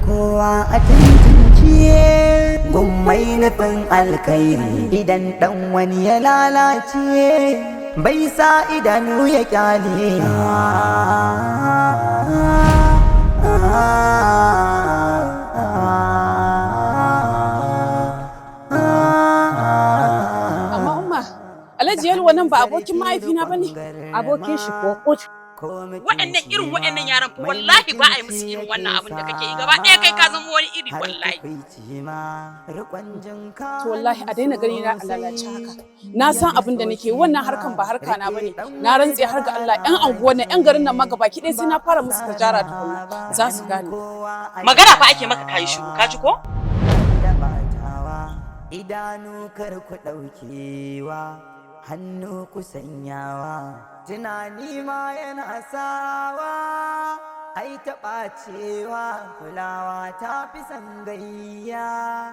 kowa a tantance gummai nufin alkhairi idan dan wani ya lalace bai sa idanu ya kyale. Amma umma, Alhaji Yalwa nan ba abokin mahaifina bane. Abokin shi ko kut. Waɗannan yaran fa wallahi ba a yi musu irin wannan abin da kake yi gaba ɗaya kai ka zama wani iri wallahi. To wallahi a daina gani na lalace haka. Na san abin da nake wannan harkan ba harka na bane. Na rantse har ga Allah ƴan anguwan nan ƴan garin nan ma gabaki ɗaya sai na fara musu tajara tukuna. Za su gane. Magana fa ake maka kayi shiru ka ji ko? Idanu kar ku ɗaukewa, hannu ku sanyawa, tunani ma yana sawa, ai taɓa cewa kulawa ta fi sangayya.